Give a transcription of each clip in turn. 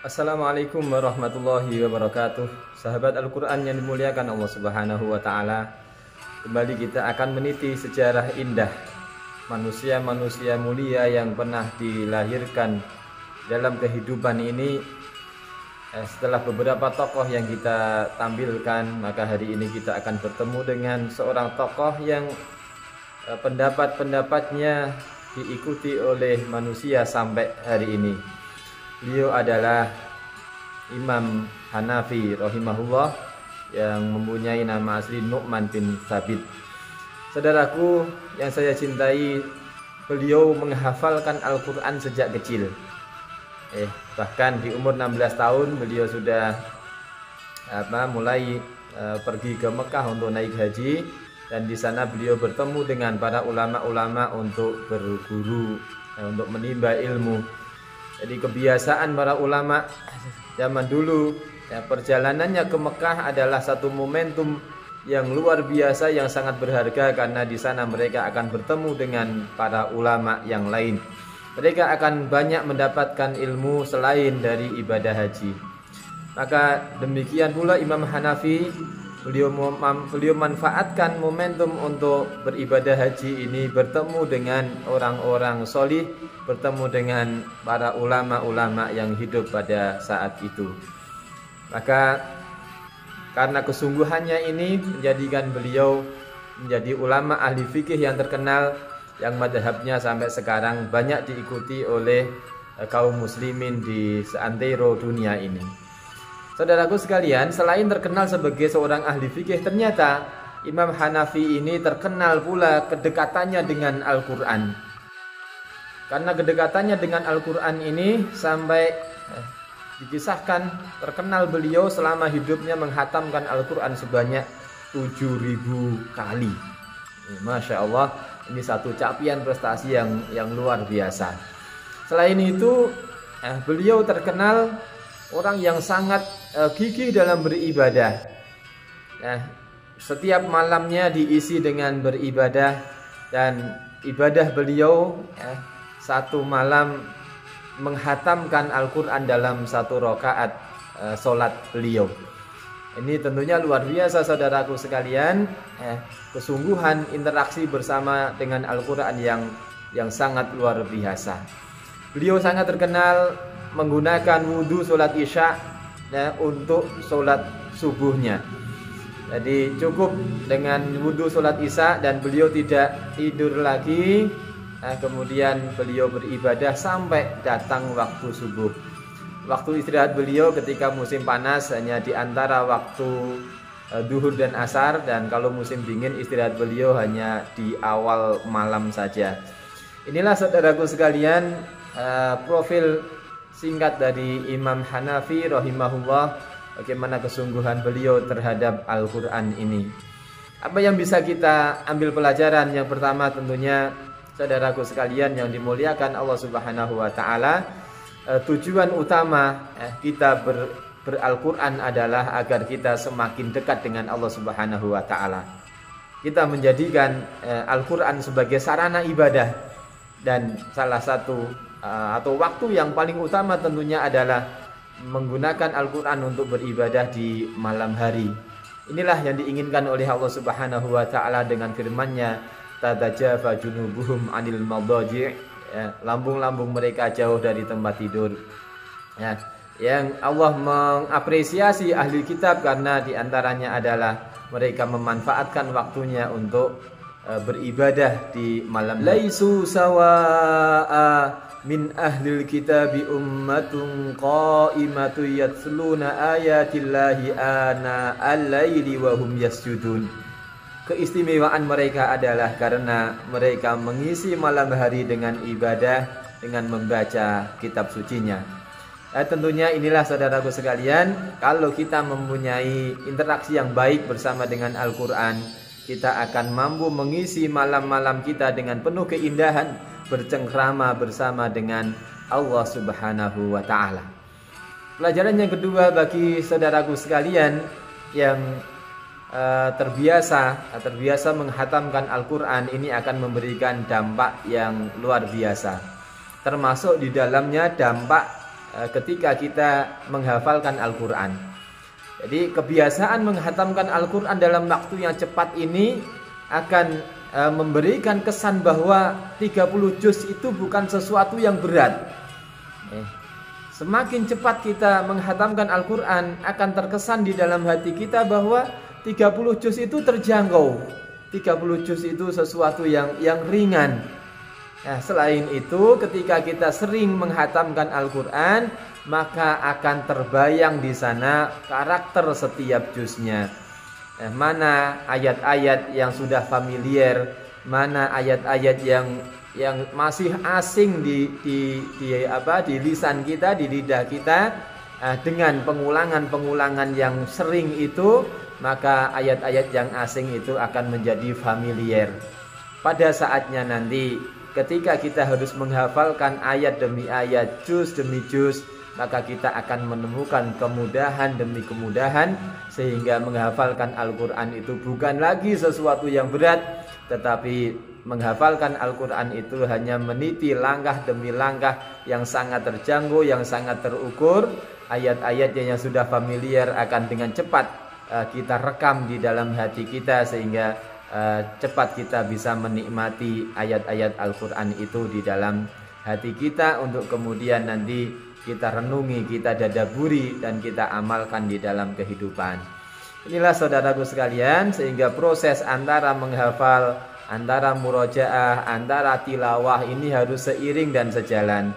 Assalamualaikum warahmatullahi wabarakatuh. Sahabat Al-Quran yang dimuliakan Allah Subhanahu wa Ta'ala, kembali kita akan meniti sejarah indah manusia-manusia mulia yang pernah dilahirkan dalam kehidupan ini. Setelah beberapa tokoh yang kita tampilkan, maka hari ini kita akan bertemu dengan seorang tokoh yang pendapat-pendapatnya diikuti oleh manusia sampai hari ini. Beliau adalah Imam Hanafi rahimahullah yang mempunyai nama asli Nu'man bin Thabit. Saudaraku yang saya cintai, beliau menghafalkan Al-Quran sejak kecil. Bahkan di umur 16 tahun beliau sudah mulai pergi ke Mekah untuk naik haji, dan di sana beliau bertemu dengan para ulama-ulama untuk berguru, untuk menimba ilmu. Jadi kebiasaan para ulama zaman dulu, perjalanannya ke Mekah adalah satu momentum yang luar biasa, yang sangat berharga, karena di sana mereka akan bertemu dengan para ulama yang lain. Mereka akan banyak mendapatkan ilmu selain dari ibadah haji. Maka demikian pula Imam Hanafi, beliau manfaatkan momentum untuk beribadah haji ini, bertemu dengan orang-orang solih, bertemu dengan para ulama-ulama yang hidup pada saat itu. Maka karena kesungguhannya ini menjadikan beliau menjadi ulama ahli fikih yang terkenal, yang madhabnya sampai sekarang banyak diikuti oleh kaum muslimin di seantero dunia ini. Saudaraku sekalian, selain terkenal sebagai seorang ahli fikih, ternyata Imam Hanafi ini terkenal pula kedekatannya dengan Al-Quran. Karena kedekatannya dengan Al-Quran ini sampai dikisahkan terkenal beliau selama hidupnya menghatamkan Al-Quran sebanyak 7.000 kali. Masya Allah, ini satu capaian prestasi yang luar biasa. Selain itu, beliau terkenal orang yang sangat gigih dalam beribadah. Setiap malamnya diisi dengan beribadah, dan ibadah beliau satu malam menghatamkan Al-Quran dalam satu rakaat solat beliau. Ini tentunya luar biasa saudaraku sekalian, kesungguhan interaksi bersama dengan Al-Quran yang sangat luar biasa. Beliau sangat terkenal menggunakan wudhu sholat isya untuk sholat subuhnya. Jadi cukup dengan wudhu sholat isya dan beliau tidak tidur lagi. Kemudian beliau beribadah sampai datang waktu subuh. Waktu istirahat beliau ketika musim panas hanya di antara waktu duhur dan asar, dan kalau musim dingin istirahat beliau hanya di awal malam saja. Inilah saudaraku sekalian profil singkat dari Imam Hanafi rahimahullah, bagaimana kesungguhan beliau terhadap Al-Quran ini. Apa yang bisa kita ambil pelajaran? Yang pertama tentunya saudaraku sekalian yang dimuliakan Allah Subhanahu wa Ta'ala, tujuan utama kita ber-Al-Quran adalah agar kita semakin dekat dengan Allah Subhanahu wa Ta'ala. Kita menjadikan Al-Quran sebagai sarana ibadah, dan salah satu atau waktu yang paling utama tentunya adalah menggunakan Al-Quran untuk beribadah di malam hari. Inilah yang diinginkan oleh Allah Subhanahu wa Ta'ala dengan firman-Nya, tatajafa junubuhum anil madaji', lambung-lambung mereka jauh dari tempat tidur. Yang Allah mengapresiasi ahli kitab karena diantaranya adalah mereka memanfaatkan waktunya untuk beribadah di malam. Laisu sawa'a min ahlil kitabi ummatun qa'imatu yatsluna ayatillahi ana al-laili wa hum yasjudun. Keistimewaan mereka adalah karena mereka mengisi malam hari dengan ibadah, dengan membaca kitab sucinya. Tentunya inilah saudaraku sekalian, kalau kita mempunyai interaksi yang baik bersama dengan Al-Quran, kita akan mampu mengisi malam-malam kita dengan penuh keindahan, bercengkrama bersama dengan Allah Subhanahu wa Ta'ala. Pelajaran yang kedua bagi saudaraku sekalian yang terbiasa menghatamkan Al-Quran, ini akan memberikan dampak yang luar biasa. Termasuk di dalamnya dampak ketika kita menghafalkan Al-Quran. Jadi kebiasaan menghatamkan Al-Quran dalam waktu yang cepat ini akan memberikan kesan bahwa 30 juz itu bukan sesuatu yang berat. Semakin cepat kita menghatamkan Al-Quran, akan terkesan di dalam hati kita bahwa 30 juz itu terjangkau. 30 juz itu sesuatu yang ringan. Nah, selain itu, ketika kita sering menghatamkan Al-Quran, maka akan terbayang di sana karakter setiap juznya. Mana ayat-ayat yang sudah familiar, mana ayat-ayat yang masih asing di lisan kita, di lidah kita, dengan pengulangan yang sering itu, maka ayat-ayat yang asing itu akan menjadi familiar. Pada saatnya nanti ketika kita harus menghafalkan ayat demi ayat, juz demi juz, maka kita akan menemukan kemudahan demi kemudahan, sehingga menghafalkan Al-Quran itu bukan lagi sesuatu yang berat, tetapi menghafalkan Al-Quran itu hanya meniti langkah demi langkah yang sangat terjangkau, yang sangat terukur. Ayat-ayatnya yang sudah familiar akan dengan cepat kita rekam di dalam hati kita, sehingga cepat kita bisa menikmati ayat-ayat Al-Quran itu di dalam hati kita, untuk kemudian nanti kita renungi, kita dadaburi, dan kita amalkan di dalam kehidupan. Inilah saudaraku sekalian, sehingga proses antara menghafal, antara murojaah, antara tilawah ini harus seiring dan sejalan.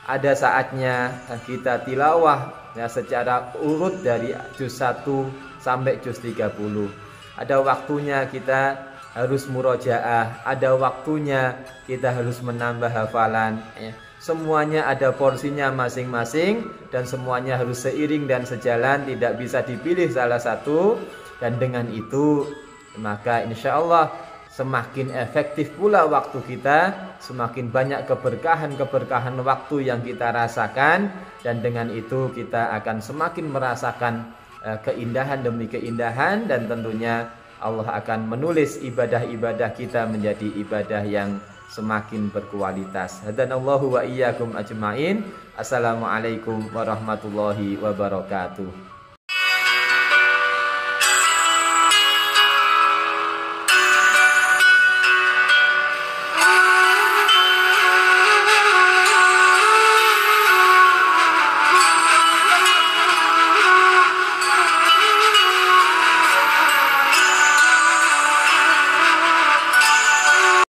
Ada saatnya kita tilawah secara urut dari juz 1 sampai juz 30. Ada waktunya kita harus murojaah, ada waktunya kita harus menambah hafalan. Semuanya ada porsinya masing-masing, dan semuanya harus seiring dan sejalan, tidak bisa dipilih salah satu. Dan dengan itu maka insya Allah semakin efektif pula waktu kita, semakin banyak keberkahan waktu yang kita rasakan, dan dengan itu kita akan semakin merasakan keindahan demi keindahan, dan tentunya Allah akan menulis ibadah-ibadah kita menjadi ibadah yang semakin berkualitas. Hadanallahu wa iyyakum ajma'in. Assalamualaikum warahmatullahi wabarakatuh.